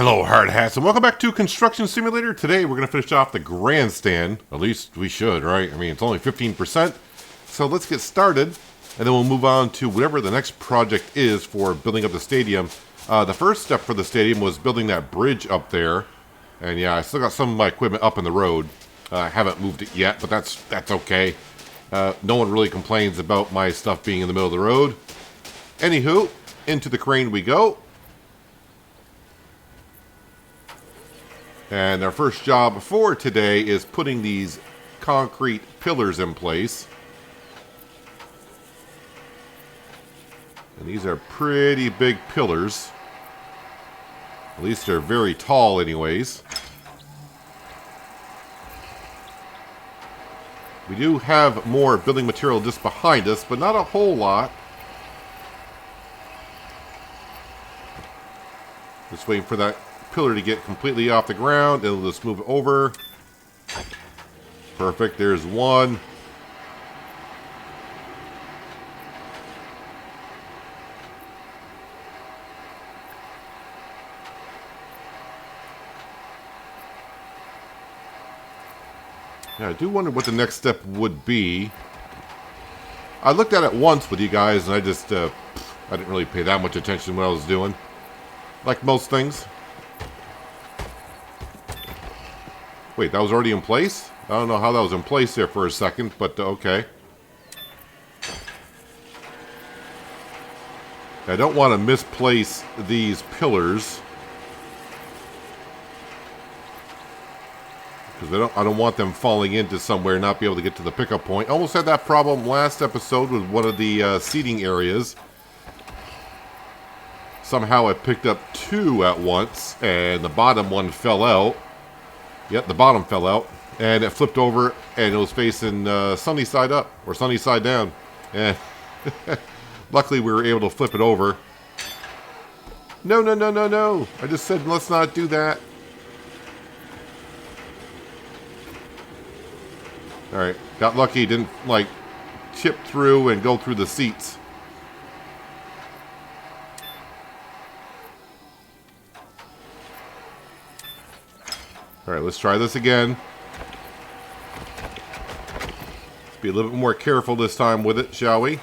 Hello, hard hats, and welcome back to Construction Simulator. Today, we're going to finish off the grandstand. At least we should, right? I mean, it's only 15%. So let's get started, and then we'll move on to whatever the next project is for building up the stadium. The first step for the stadium was building that bridge up there. And yeah, I still got some of my equipment up in the road. I haven't moved it yet, but that's okay. No one really complains about my stuff being in the middle of the road. Anywho, into the crane we go. And our first job for today is putting these concrete pillars in place. And these are pretty big pillars. At least they're very tall anyways. We do have more building material just behind us, but not a whole lot. Just waiting for that pillar to get completely off the ground. It'll just move it over. Perfect. There's one. Yeah, I do wonder what the next step would be. I looked at it once with you guys, and I didn't really pay that much attention to what I was doing. Like most things. Wait, that was already in place? I don't know how that was in place there for a second, but okay. I don't want to misplace these pillars. Because I don't want them falling into somewhere and not be able to get to the pickup point. Almost had that problem last episode with one of the seating areas. Somehow I picked up two at once, and the bottom one fell out. Yep, the bottom fell out, and it flipped over, and it was facing sunny side up, or sunny side down. And luckily we were able to flip it over. No, no, no, no, no. I just said let's not do that. Alright, got lucky, didn't, like, chip through and go through the seats. Alright, let's try this again. Let's be a little bit more careful this time with it, shall we?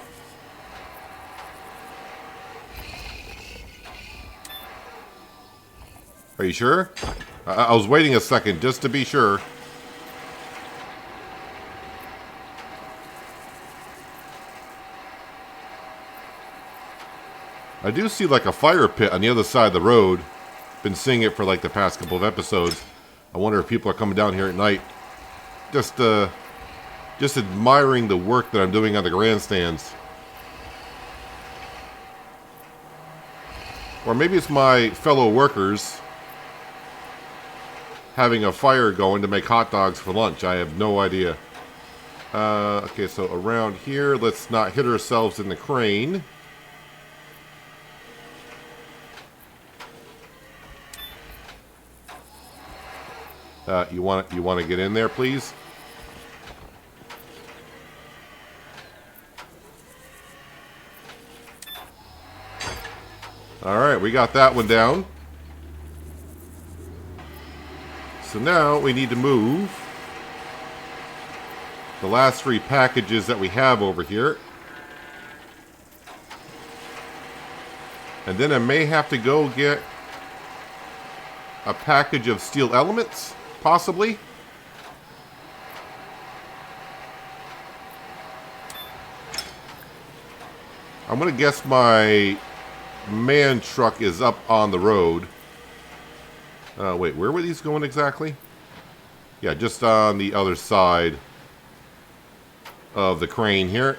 Are you sure? I was waiting a second just to be sure. I do see like a fire pit on the other side of the road. Been seeing it for like the past couple of episodes. I wonder if people are coming down here at night. Just admiring the work that I'm doing on the grandstands. Or maybe it's my fellow workers having a fire going to make hot dogs for lunch. I have no idea. Okay, so around here, let's not hit ourselves in the crane. You want to get in there, please? All right, we got that one down. So now we need to move the last three packages that we have over here. And then I may have to go get a package of steel elements. Possibly. I'm going to guess my man truck is up on the road. Wait, where were these going exactly? Yeah, just on the other side of the crane here.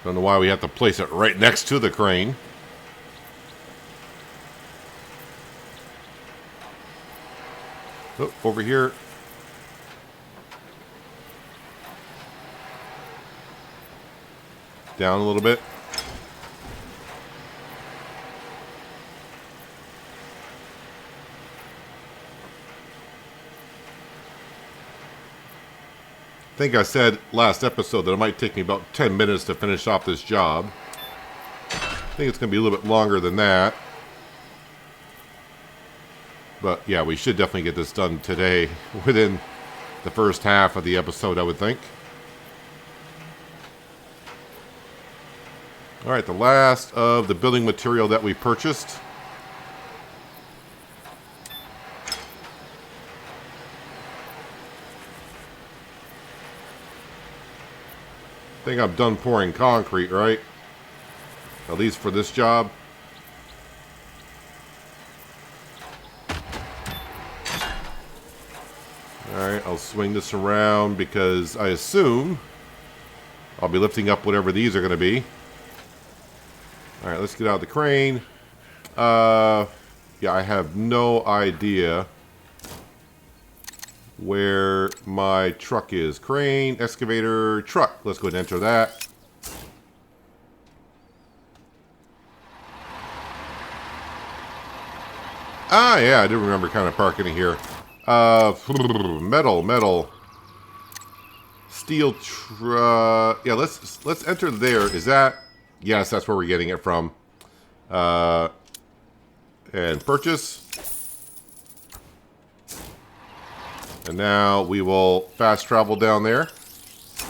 Don't know why we have to place it right next to the crane. Oh, over here. Down a little bit. I think I said last episode that it might take me about 10 minutes to finish off this job. I think it's going to be a little bit longer than that. But yeah, we should definitely get this done today within the first half of the episode, I would think. Alright, the last of the building material that we purchased. I think I'm done pouring concrete, right? At least for this job. Alright, I'll swing this around because I assume I'll be lifting up whatever these are going to be. Alright, let's get out the crane. Yeah, I have no idea where my truck is. Crane, excavator, truck. Let's go ahead and enter that. Ah, yeah, I do remember kind of parking it here. Metal. Steel yeah, let's enter there. Is that... Yes, that's where we're getting it from. And purchase. And now we will fast travel down there.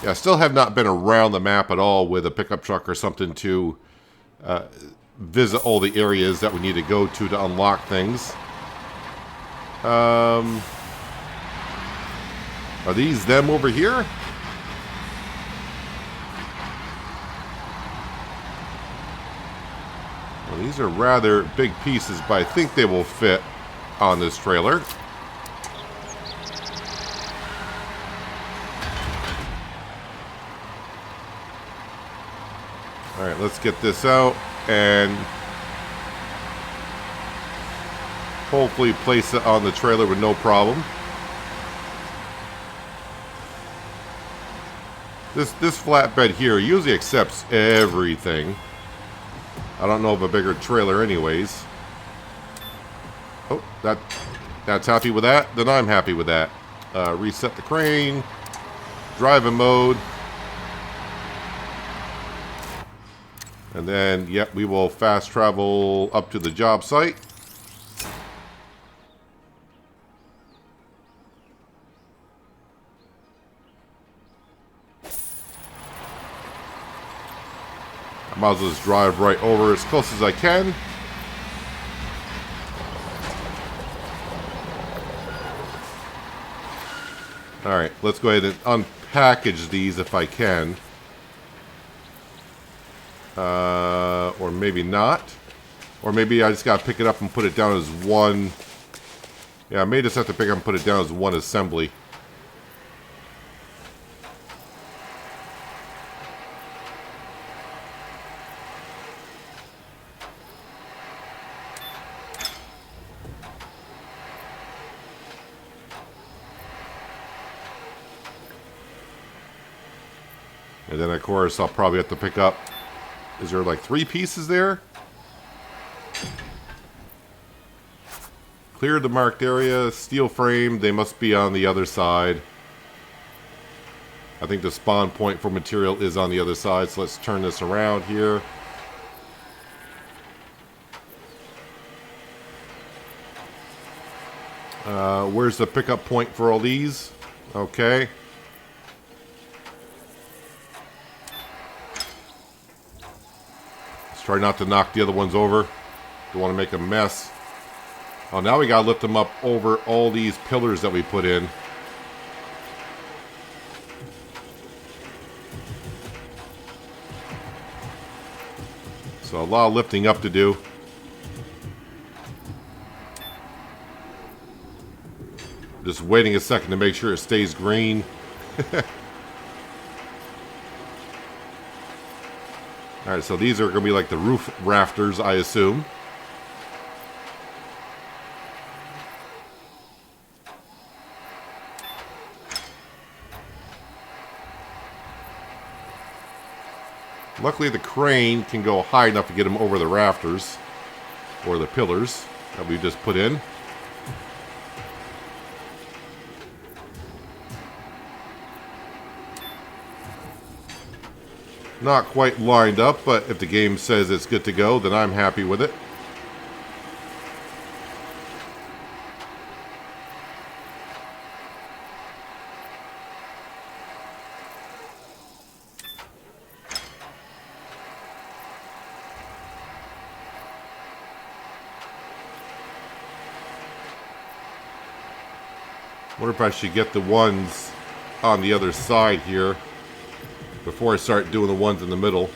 Yeah, I still have not been around the map at all with a pickup truck or something to visit all the areas that we need to go to unlock things. Are these them over here? Well, these are rather big pieces, but I think they will fit on this trailer. Alright, let's get this out and hopefully place it on the trailer with no problem. This flatbed here usually accepts everything. I don't know of a bigger trailer anyways. Oh, that's happy with that? Then I'm happy with that. Reset the crane. Driving mode. And then, yep, we will fast travel up to the job site. I might as well just drive right over as close as I can. Alright, let's go ahead and unpackage these if I can. Or maybe not. Or maybe I just gotta pick it up and put it down as one. Yeah, I may just have to pick it up and put it down as one assembly. And then, of course, I'll probably have to pick up... Is there like 3 pieces there? Clear the marked area. Steel frame. They must be on the other side. I think the spawn point for material is on the other side. So let's turn this around here. Where's the pickup point for all these? Okay. Try not to knock the other ones over. Don't want to make a mess. Oh, now we gotta lift them up over all these pillars that we put in. So a lot of lifting up to do. Just waiting a second to make sure it stays green. Alright, so these are going to be like the roof rafters, I assume. Luckily the crane can go high enough to get them over the rafters. Or the pillars that we just put in. Not quite lined up, but if the game says it's good to go, then I'm happy with it. Wonder if I should get the ones on the other side here before I start doing the ones in the middle.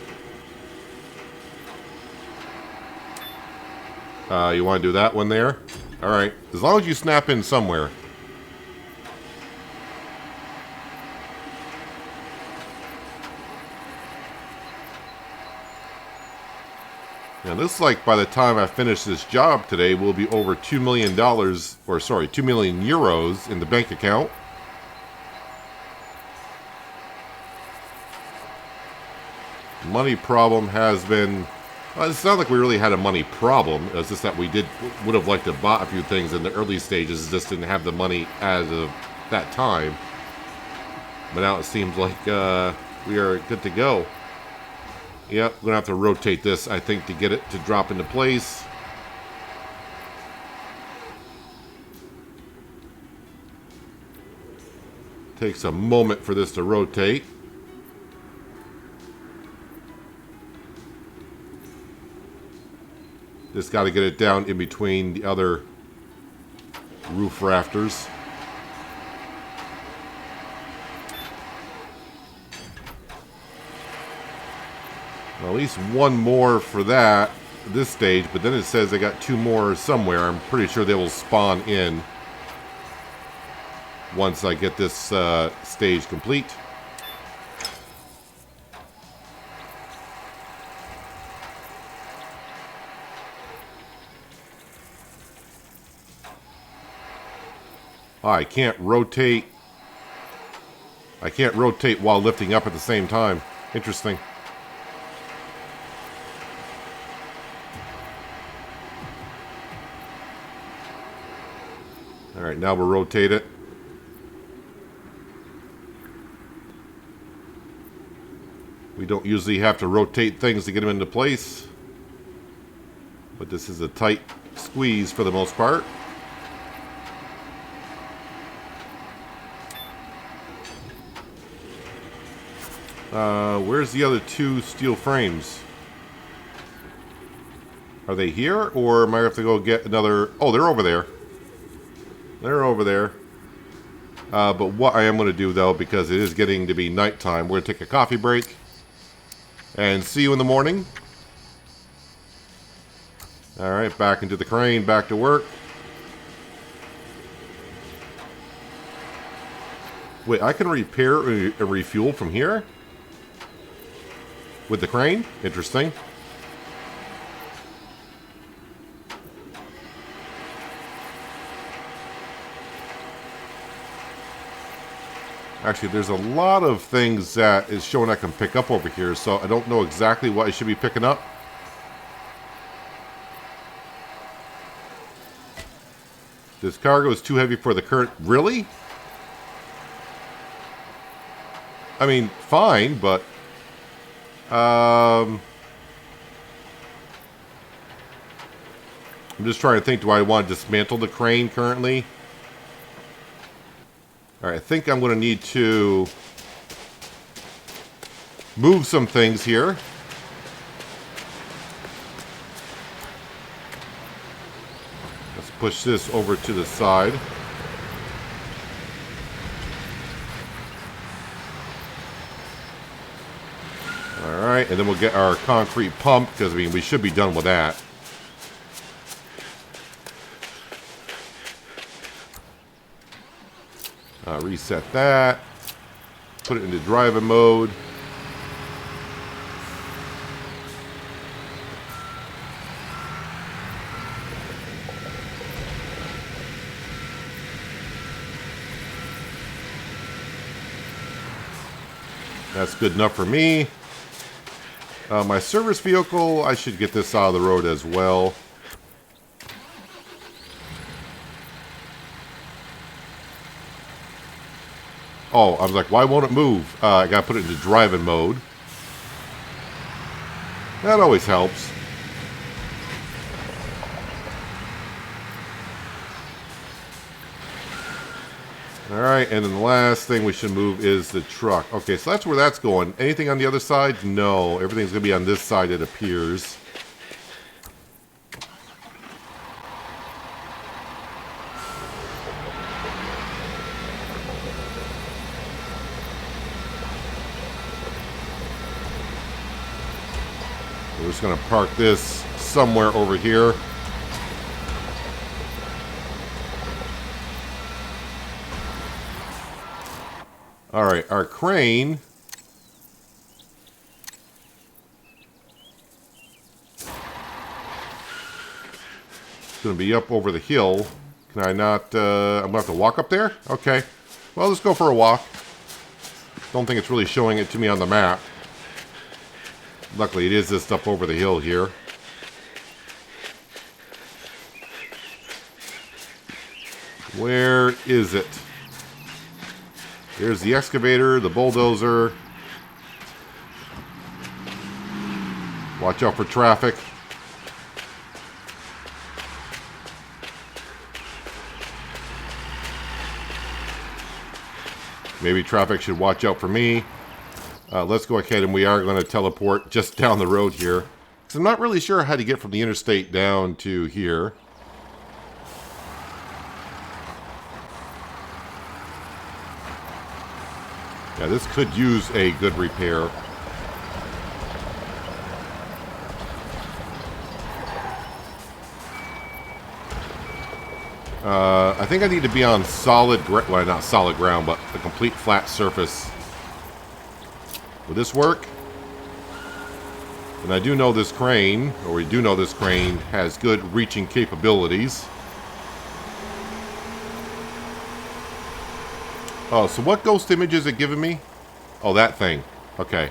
You want to do that one there? Alright, as long as you snap in somewhere. Now, looks like by the time I finish this job today, we'll be over $2 million, or sorry, 2 million euros in the bank account. Money problem has been, well, it's not like we really had a money problem. It's just that we would have liked to buy a few things in the early stages, just didn't have the money as of that time. But now it seems like we are good to go. Yep, I'm going to have to rotate this, I think, to get it to drop into place. Takes a moment for this to rotate. Just got to get it down in between the other roof rafters. Well, at least one more for that at this stage, but then it says I got 2 more somewhere. I'm pretty sure they will spawn in once I get this stage complete. Oh, I can't rotate. I can't rotate while lifting up at the same time. Interesting. Alright, now we'll rotate it. We don't usually have to rotate things to get them into place, but this is a tight squeeze for the most part. Where's the other 2 steel frames? Are they here, or am I have to go get another? Oh, they're over there. They're over there. But what I am going to do, though, because it is getting to be nighttime, we're going to take a coffee break. And see you in the morning. Alright, back into the crane, back to work. Wait, I can repair and refuel from here? With the crane? Interesting. Actually, there's a lot of things that is showing I can pick up over here, so I don't know exactly what I should be picking up. This cargo is too heavy for the current... Really? I mean, fine, but... I'm just trying to think, do I want to dismantle the crane currently? Alright, I think I'm going to need to move some things here. Let's push this over to the side. Alright, and then we'll get our concrete pump, because I mean, we should be done with that. Reset that. Put it into driving mode. That's good enough for me. My service vehicle, I should get this out of the road as well. Oh, I was like, why won't it move? I gotta put it into driving mode. That always helps. Alright, and then the last thing we should move is the truck. Okay, so that's where that's going. Anything on the other side? No. Everything's going to be on this side, it appears. We're just going to park this somewhere over here. Alright, our crane is going to be up over the hill. Can I not, I'm going to have to walk up there? Okay. Well, let's go for a walk. Don't think it's really showing it to me on the map. Luckily, it is just up over the hill here. Where is it? There's the excavator, the bulldozer. Watch out for traffic. Maybe traffic should watch out for me. Let's go ahead, and we are going to teleport just down the road here. So I'm not really sure how to get from the interstate down to here. Yeah, this could use a good repair. I think I need to be on solid ground. Well, not solid ground, but a complete flat surface. Will this work? And I do know this crane, or we do know this crane, has good reaching capabilities. Oh, so what ghost image is it giving me? Oh, that thing. Okay.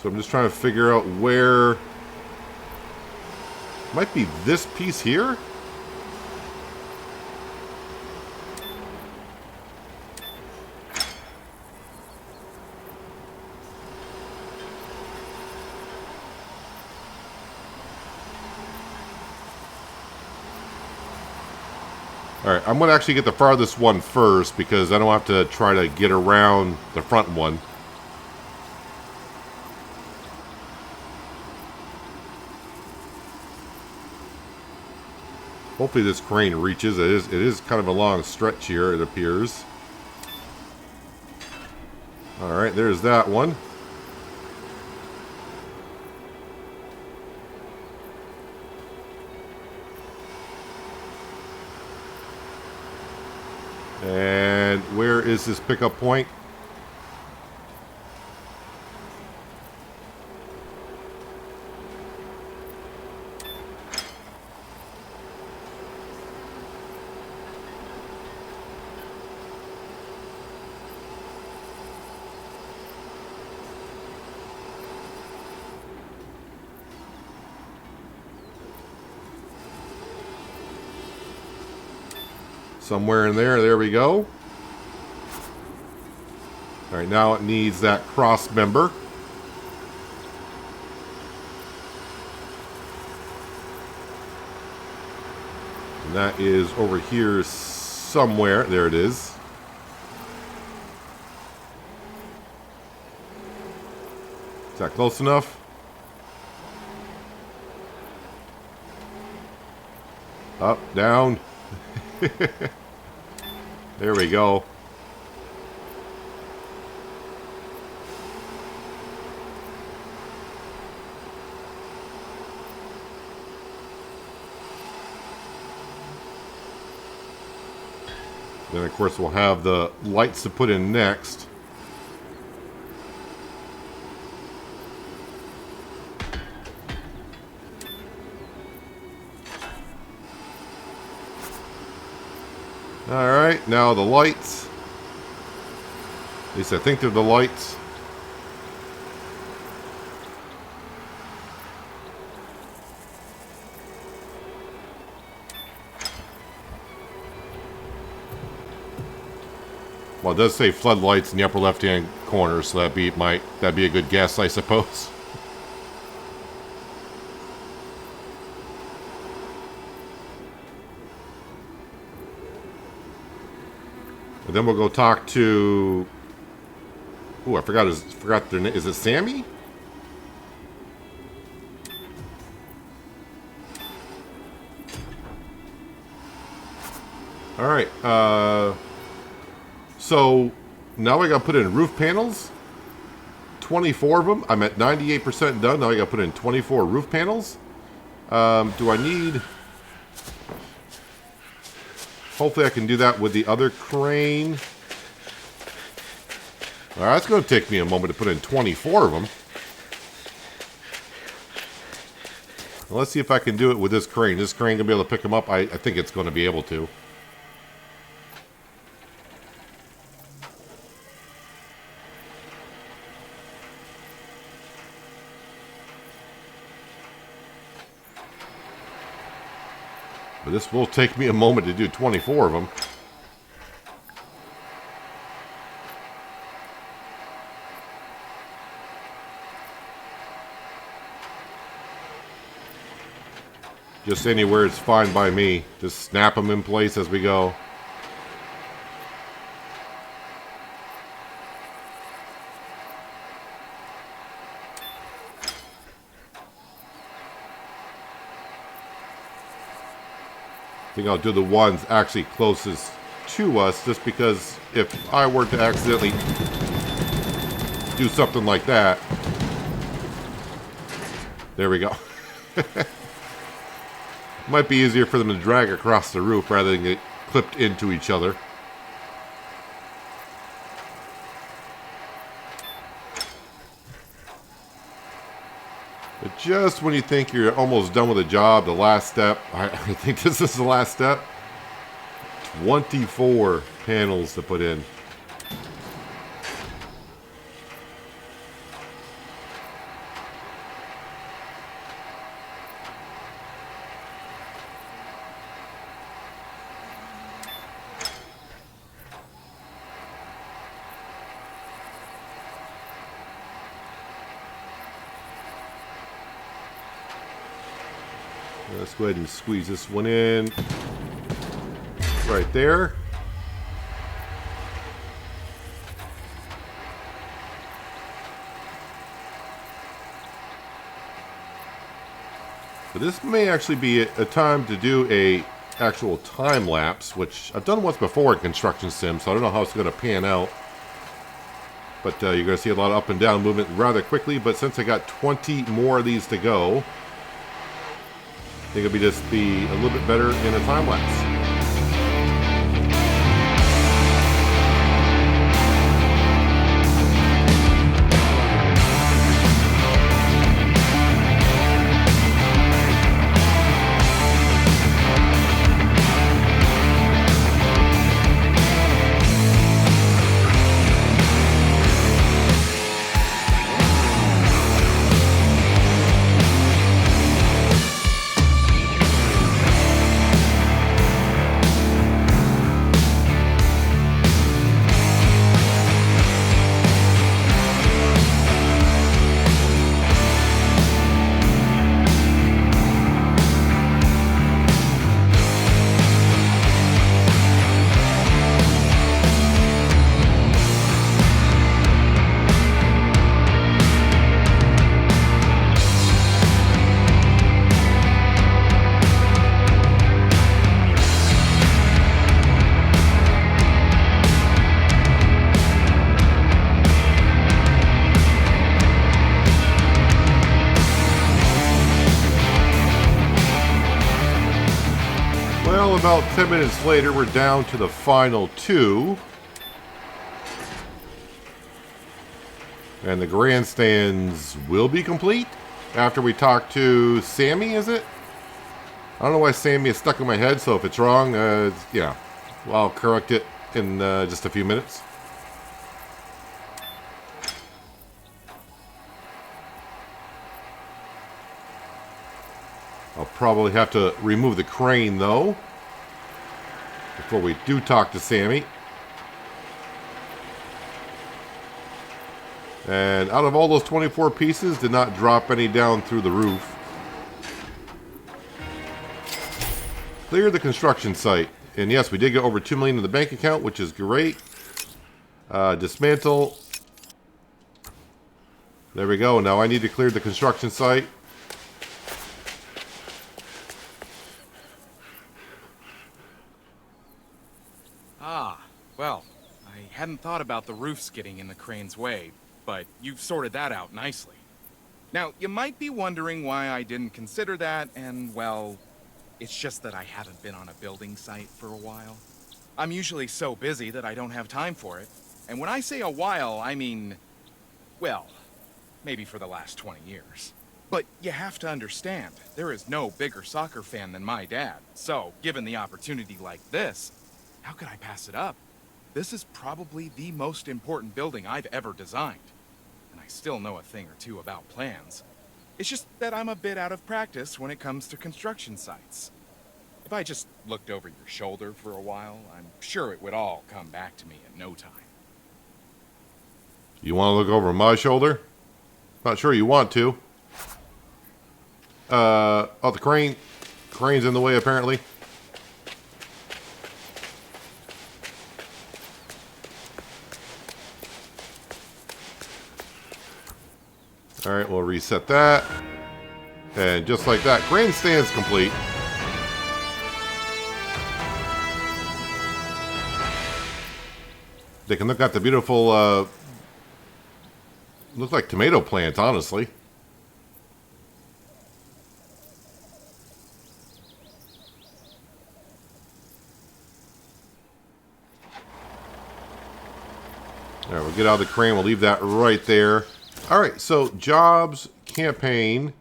So I'm just trying to figure out where... Might be this piece here? Alright, I'm going to actually get the farthest one first because I don't have to try to get around the front one. Hopefully this crane reaches. It is kind of a long stretch here, it appears. Alright, there's that one. And where is this pickup point? Somewhere in there. There we go. Alright, now it needs that cross member. And that is over here somewhere. There it is. Is that close enough? Up, down. There we go. Then of course we'll have the lights to put in next. Alright, now the lights. At least I think they're the lights. Well, it does say floodlights in the upper left-hand corner, so that'd be a good guess, I suppose. And then we'll go talk to. Oh, I forgot their name. Is it Sammy? All right. So now I got to put in roof panels. 24 of them. I'm at 98% done. Now I got to put in 24 roof panels. Do I need? Hopefully I can do that with the other crane. All right, it's going to take me a moment to put in 24 of them. Well, let's see if I can do it with this crane. This crane going to be able to pick them up? I think it's going to be able to. But this will take me a moment to do 24 of them. Just anywhere is fine by me. Just snap them in place as we go. I think I'll do the ones actually closest to us, just because if I were to accidentally do something like that. There we go. Might be easier for them to drag across the roof rather than get clipped into each other. But just when you think you're almost done with the job, the last step, I think this is the last step. 24 panels to put in. Let's go ahead and squeeze this one in right there. But this may actually be a time to do a actual time lapse, which I've done once before in Construction Sim, so I don't know how it's going to pan out. But you're going to see a lot of up and down movement rather quickly. But since I got 20 more of these to go, I think it'll just be a little bit better in a time lapse. Well, about 10 minutes later, we're down to the final two. And the grandstands will be complete after we talk to Sammy, is it? I don't know why Sammy is stuck in my head, so if it's wrong, yeah, well, I'll correct it in just a few minutes. I'll probably have to remove the crane, though, before we do talk to Sammy. And out of all those 24 pieces, did not drop any down through the roof. Clear the construction site. And yes, we did get over $2 million in the bank account, which is great. Dismantle. There we go. Now I need to clear the construction site. Ah, well, I hadn't thought about the roofs getting in the crane's way, but you've sorted that out nicely. Now, you might be wondering why I didn't consider that, and, well, it's just that I haven't been on a building site for a while. I'm usually so busy that I don't have time for it. And when I say a while, I mean, well, maybe for the last 20 years. But you have to understand, there is no bigger soccer fan than my dad. So, given the opportunity like this, how could I pass it up? This is probably the most important building I've ever designed. And I still know a thing or two about plans. It's just that I'm a bit out of practice when it comes to construction sites. If I just looked over your shoulder for a while, I'm sure it would all come back to me in no time. You want to look over my shoulder? Not sure you want to. Oh, the crane. Crane's in the way, apparently. Alright, we'll reset that. And just like that, grandstand's complete. They can look at the beautiful, look like tomato plants, honestly. Alright, we'll get out of the crane. We'll leave that right there. Alright, so jobs, campaign,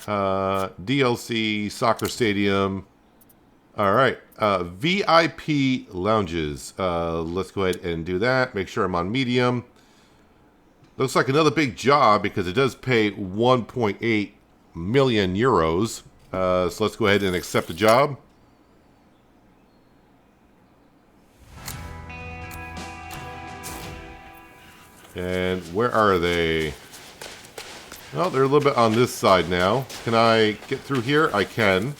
DLC, soccer stadium. Alright, VIP lounges. Let's go ahead and do that. Make sure I'm on medium. Looks like another big job because it does pay 1.8 million euros. So let's go ahead and accept the job. And where are they? Well, they're a little bit on this side now. Can I get through here? I can.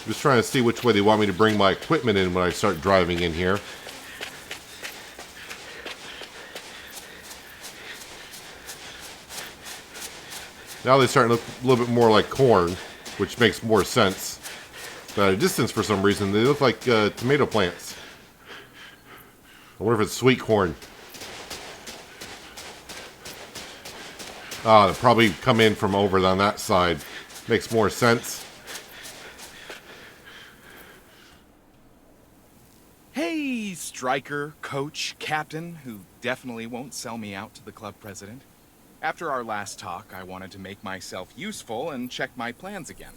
Just trying to see which way they want me to bring my equipment in when I start driving in here. Now they start to look a little bit more like corn, which makes more sense. But at a distance, for some reason, they look like tomato plants. I wonder if it's sweet corn. Ah, they'll probably come in from over on that side. Makes more sense. Hey, striker, coach, captain, who definitely won't sell me out to the club president. After our last talk, I wanted to make myself useful and check my plans again.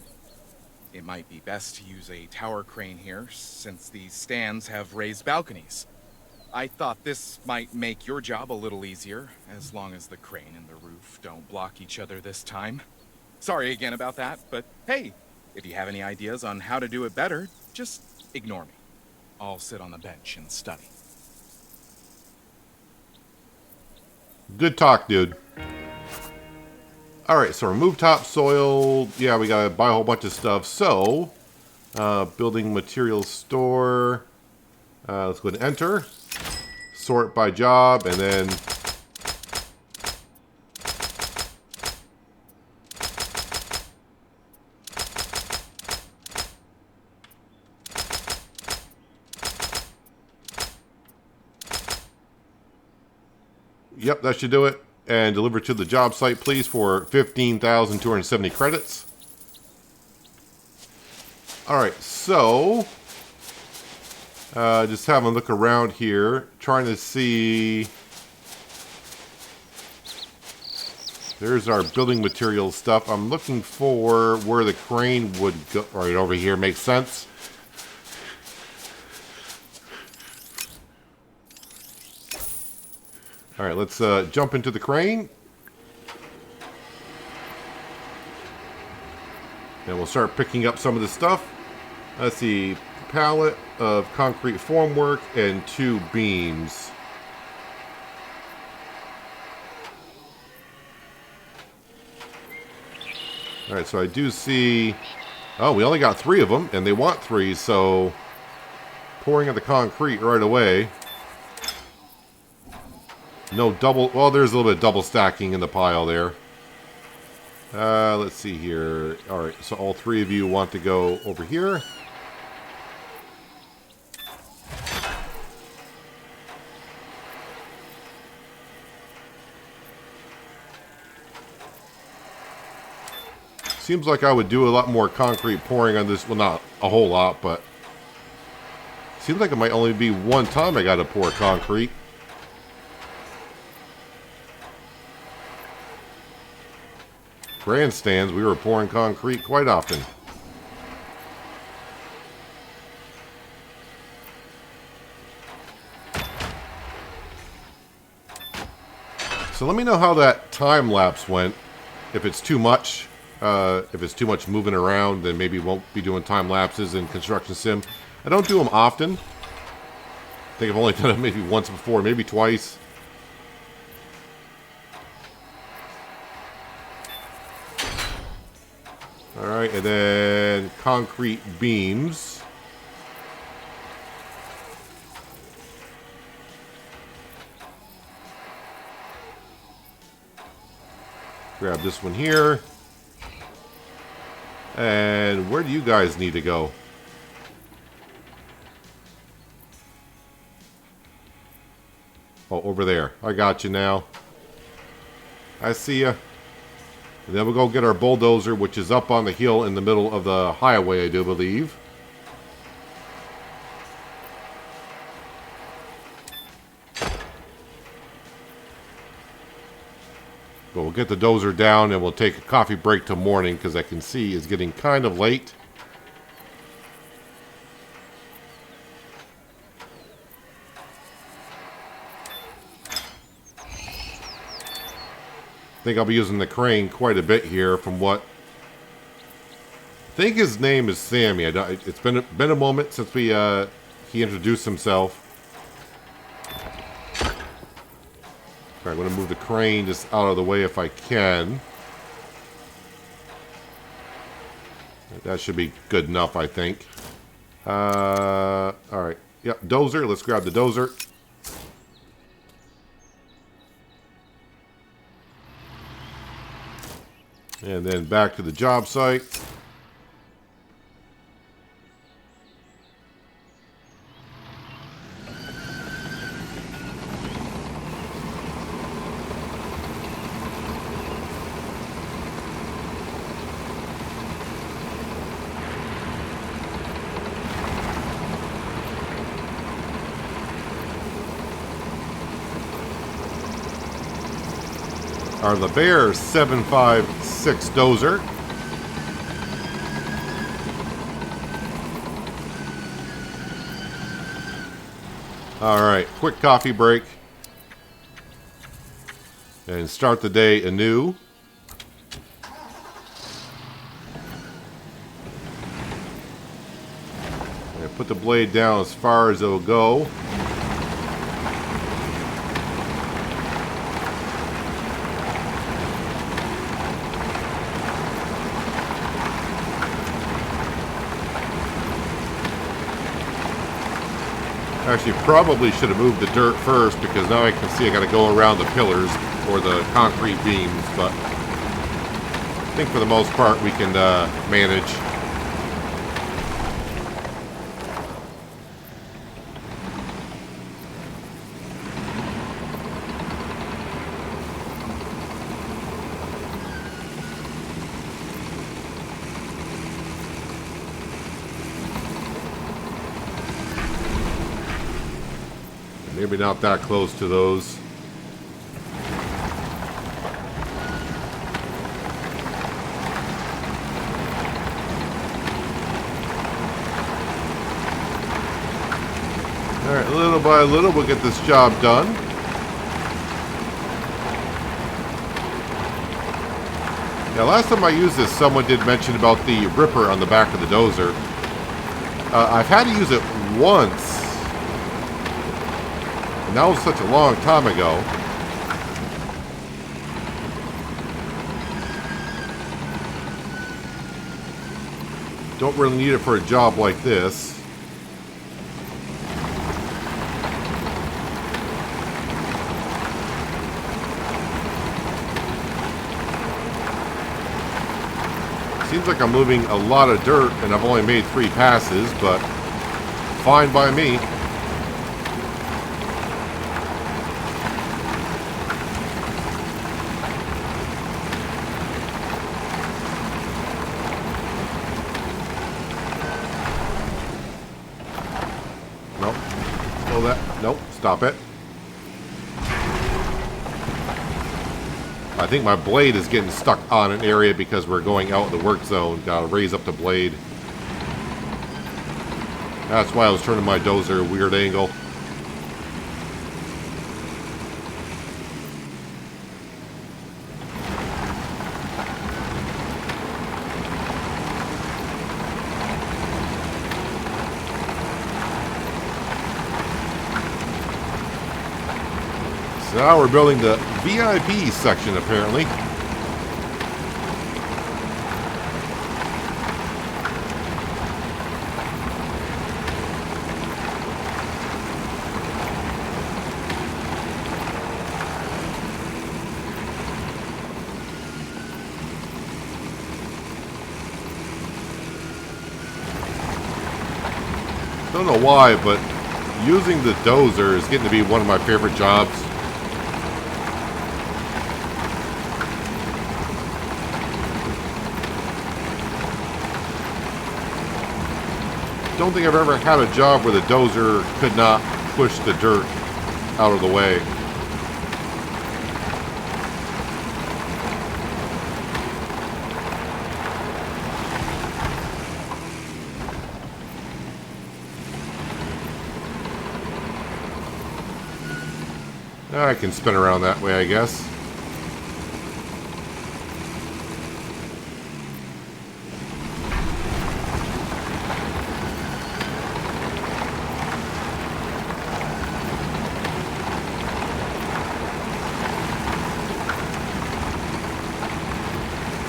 It might be best to use a tower crane here, since these stands have raised balconies. I thought this might make your job a little easier, as long as the crane and the roof don't block each other this time. Sorry again about that, but hey, if you have any ideas on how to do it better, just ignore me. I'll sit on the bench and study. Good talk, dude. Alright, so remove topsoil. Yeah, we gotta buy a whole bunch of stuff. So, building materials store. Let's go ahead and enter. Sort by job, and then yep, that should do it. And deliver to the job site, please, for 15,270 credits. Alright, so just having a look around here, trying to see. There's our building materials stuff. I'm looking for where the crane would go. Right over here makes sense. All right, let's jump into the crane. And we'll start picking up some of the stuff. Let's see, pallet of concrete formwork and 2 beams. All right, so I do see... Oh, we only got 3 of them, and they want 3, so... Pouring of the concrete right away. No double... Well, there's a little bit of double stacking in the pile there. Let's see here. All right, so all 3 of you want to go over here. Seems like I would do a lot more concrete pouring on this. Well, not a whole lot, but... Seems like it might only be one time I got to pour concrete. Grandstands, we were pouring concrete quite often. So let me know how that time lapse went. If it's too much. If it's too much moving around, then maybe won't be doing time lapses in Construction Sim. I don't do them often. I think I've only done it maybe once before, maybe twice. Alright, and then concrete beams. Grab this one here. And where do you guys need to go? Oh, over there. I got you now. I see ya. And then we'll go get our bulldozer, which is up on the hill in the middle of the highway, I do believe. But we'll get the dozer down and we'll take a coffee break till morning because I can see it's getting kind of late. I think I'll be using the crane quite a bit here from what... I think his name is Sammy. It's been a moment since he introduced himself. I'm going to move the crane just out of the way if I can. That should be good enough, I think. Alright. Yep, dozer. Let's grab the dozer. And then back to the job site. Our LeBaire 756 dozer. Alright, quick coffee break. And start the day anew. And put the blade down as far as it'll go. Actually, probably should have moved the dirt first because now I can see I got to go around the pillars or the concrete beams, but I think for the most part we can manage. Maybe not that close to those. Alright, little by little we'll get this job done. Yeah, last time I used this, someone did mention about the ripper on the back of the dozer. I've had to use it once. And that was such a long time ago. Don't really need it for a job like this. Seems like I'm moving a lot of dirt and I've only made 3 passes, but fine by me. Nope. Pull that. Nope. Stop it. I think my blade is getting stuck on an area because we're going out of the work zone. Gotta raise up the blade. That's why I was turning my dozer a weird angle. So now we're building the VIP section, apparently. Don't know why, but using the dozer is getting to be one of my favorite jobs. Don't think I've ever had a job where the dozer could not push the dirt out of the way. I can spin around that way, I guess.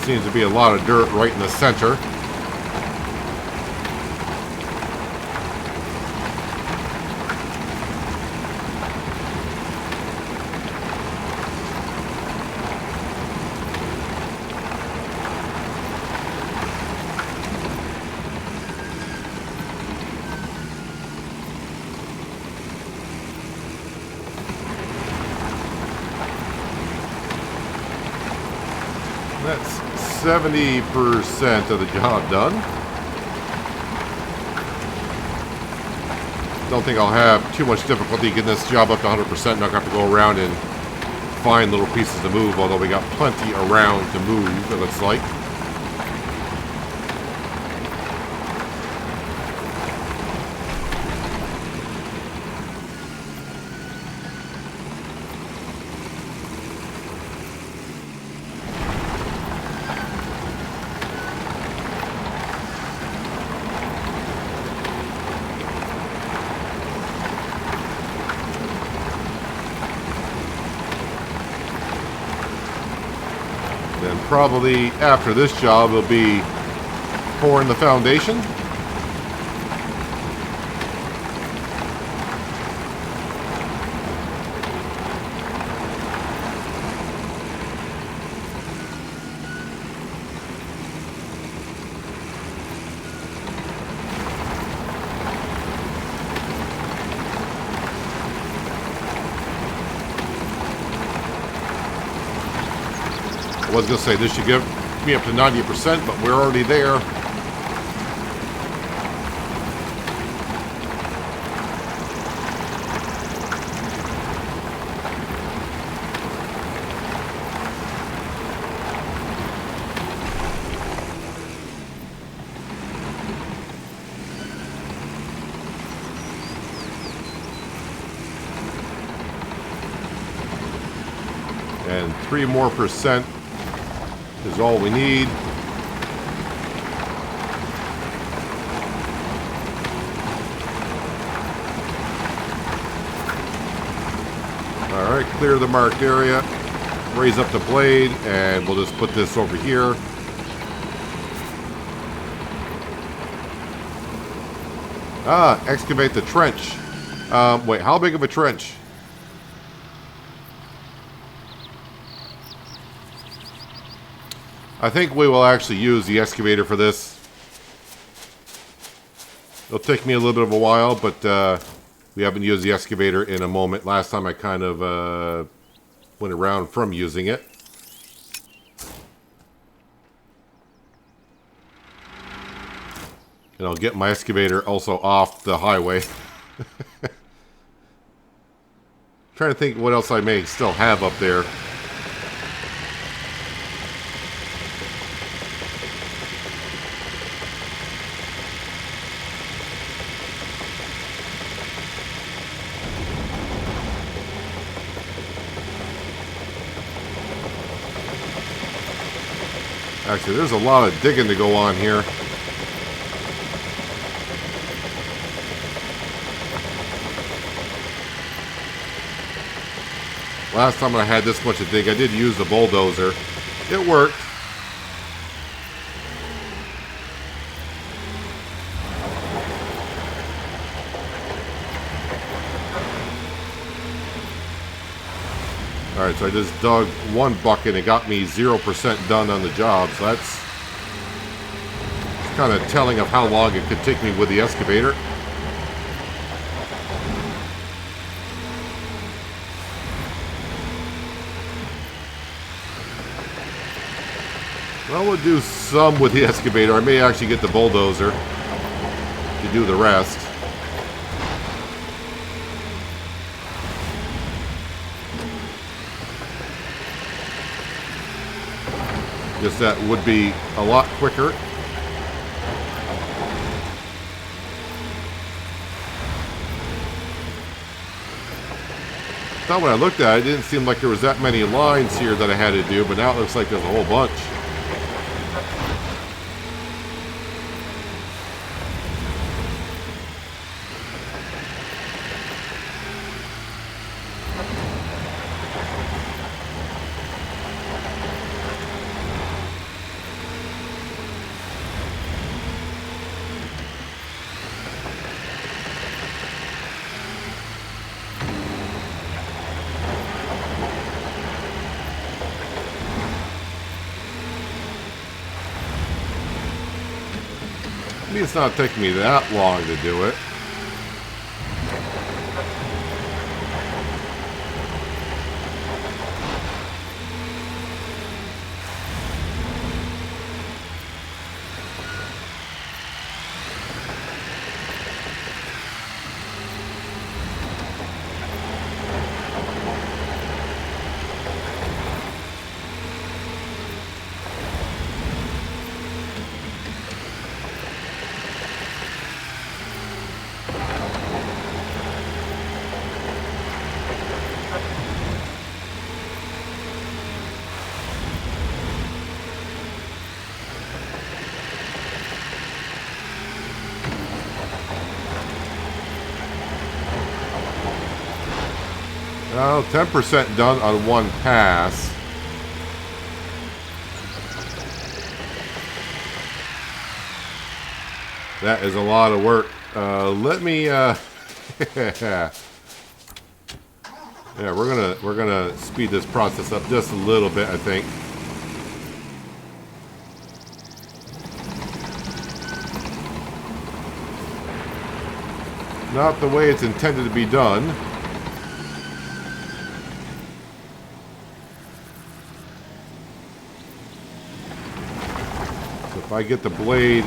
Seems to be a lot of dirt right in the center. That's 70% of the job done. Don't think I'll have too much difficulty getting this job up to 100%. Not going to have to go around and find little pieces to move, although we got plenty around to move, it looks like. Then probably after this job will be pouring the foundation. I was going to say this should give me up to 90%, but we're already there. And 3% more is all we need. Alright, clear the marked area, raise up the blade, and we'll just put this over here. Excavate the trench. Wait, how big of a trench? I think we will actually use the excavator for this. It'll take me a little bit of a while, but we haven't used the excavator in a moment. Last time I kind of went around from using it. And I'll get my excavator also off the highway. Trying to think what else I may still have up there. Actually, there's a lot of digging to go on here. Last time I had this much to dig, I did use the bulldozer. It worked. Alright, so I just dug one bucket and it got me 0% done on the job. So that's kind of telling of how long it could take me with the excavator. Well, we'll do some with the excavator. I may actually get the bulldozer to do the rest. Just that would be a lot quicker. Thought when I looked at it, it didn't seem like there was that many lines here that I had to do, but now it looks like there's a whole bunch. Maybe it's not taking me that long to do it. Well, 10% done on one pass. That is a lot of work. Let me yeah, we're gonna speed this process up just a little bit, I think. Not the way it's intended to be done. If I get the blade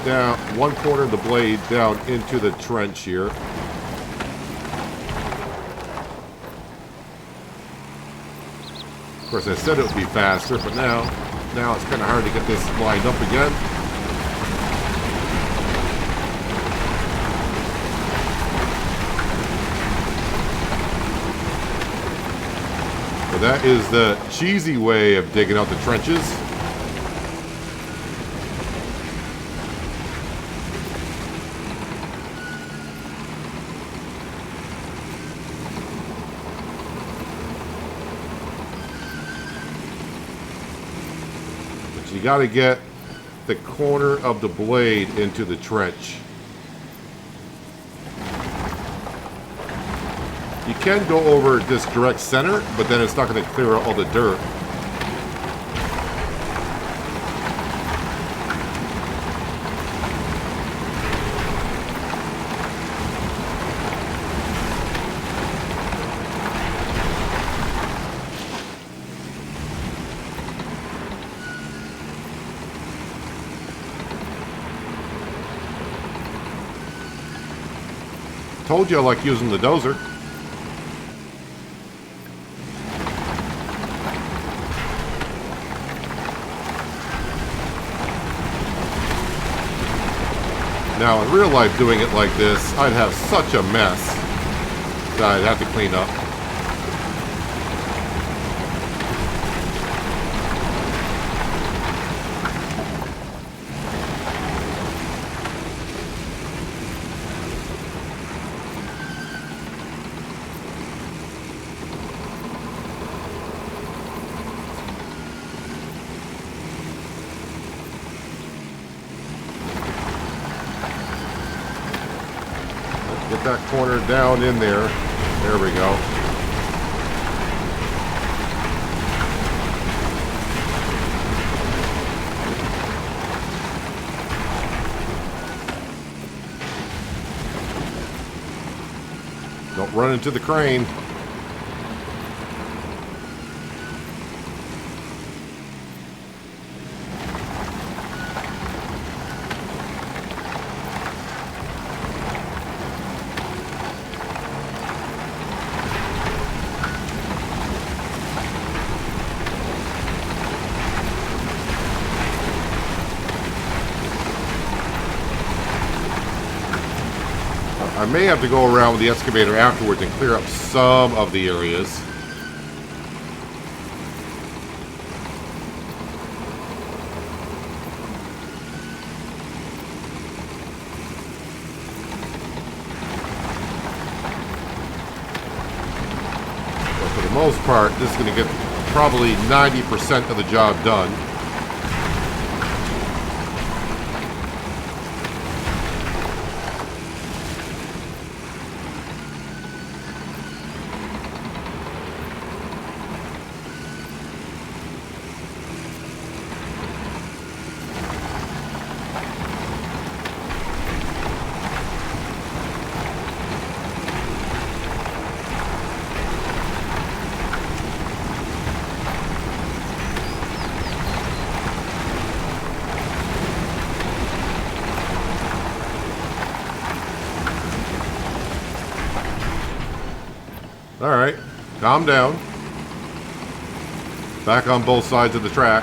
down, one corner of the blade down into the trench here. Of course, I said it would be faster, but now it's kind of hard to get this lined up again. So that is the cheesy way of digging out the trenches. You got to get the corner of the blade into the trench. You can go over this direct center, but then it's not going to clear out all the dirt. Told you I like using the dozer. Now, in real life, doing it like this, I'd have such a mess that I'd have to clean up. Get that corner down in there. There we go. Don't run into the crane. I may have to go around with the excavator afterwards and clear up some of the areas. But for the most part, this is going to get probably 90% of the job done. Alright, calm down. Back on both sides of the track.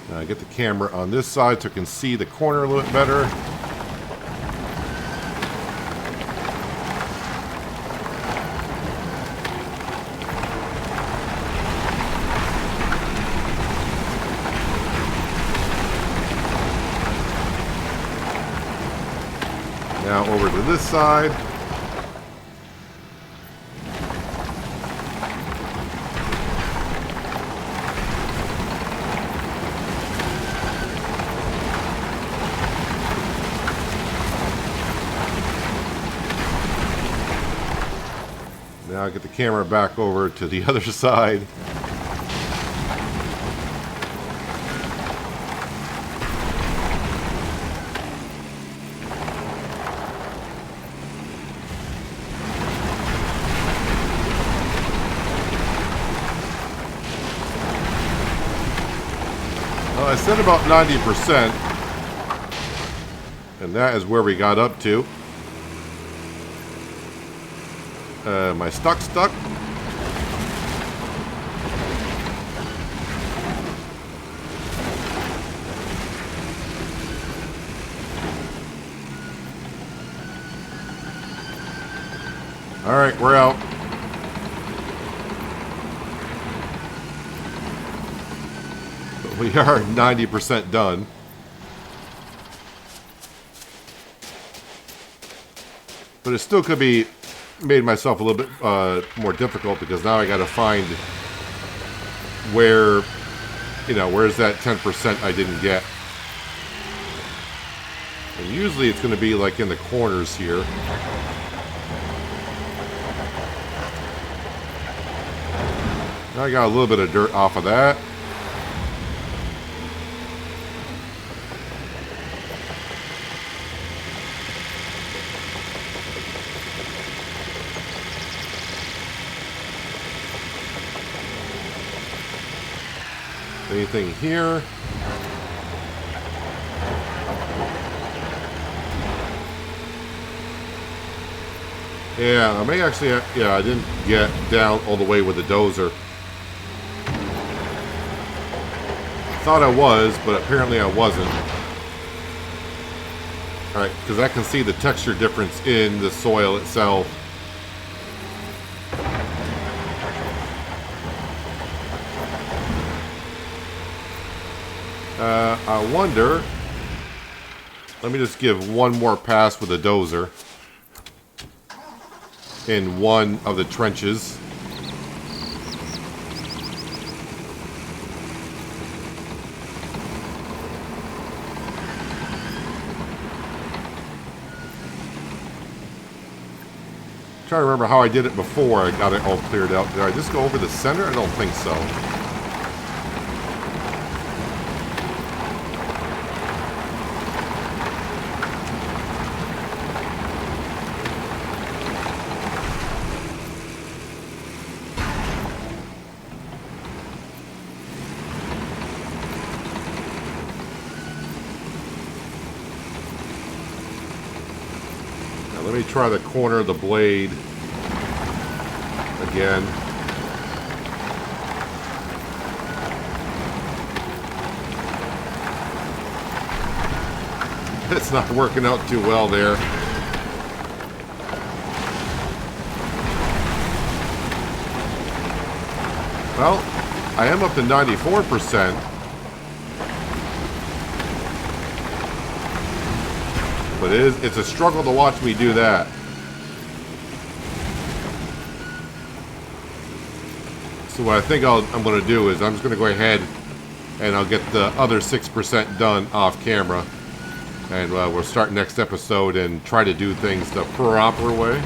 Now get the camera on this side so I can see the corner a little bit better. Now over to this side. Now get the camera back over to the other side. Well, I said about 90%, and that is where we got up to. Am I stuck? All right, we're out. But we are 90% done. But it still could be made myself a little bit more difficult because now I got to find where, where's that 10% I didn't get. And usually it's going to be like in the corners here. Now I got a little bit of dirt off of that. Anything here? Yeah, I may actually, I didn't get down all the way with the dozer. Thought I was, but apparently I wasn't. Alright, because I can see the texture difference in the soil itself. I wonder, let me just give one more pass with the dozer in one of the trenches. Trying to remember how I did it before I got it all cleared out. Did I just go over the center? I don't think so. Let me try the corner of the blade again. It's not working out too well there. Well, I am up to 94%. But it's a struggle to watch me do that. So what I think I'm going to do is I'm just going to go ahead and I'll get the other 6% done off camera. And we'll start next episode and try to do things the proper way.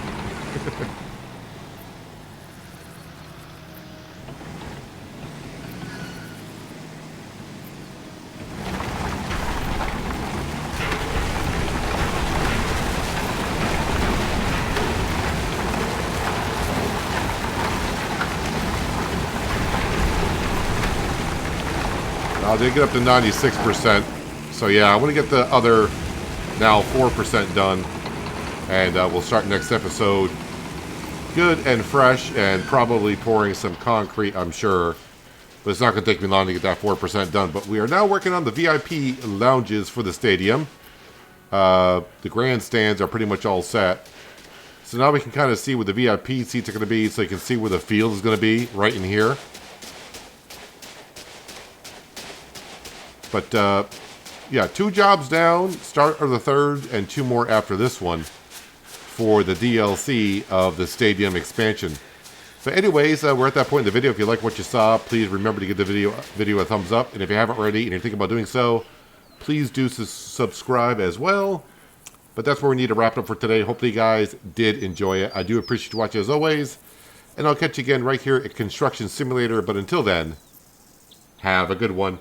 I did get up to 96%. So yeah, I want to get the other now 4% done. And we'll start next episode good and fresh and probably pouring some concrete, I'm sure. But it's not going to take me long to get that 4% done. But we are now working on the VIP lounges for the stadium. The grandstands are pretty much all set. So now we can kind of see where the VIP seats are going to be. So you can see where the field is going to be right in here. But, yeah, 2 jobs down, start of the 3rd, and 2 more after this one for the DLC of the stadium expansion. So anyways, we're at that point in the video. If you like what you saw, please remember to give the video a thumbs up. And if you haven't already and you're thinking about doing so, please do subscribe as well. But that's where we need to wrap it up for today. Hopefully you guys did enjoy it. I do appreciate you watching as always. And I'll catch you again right here at Construction Simulator. But until then, have a good one.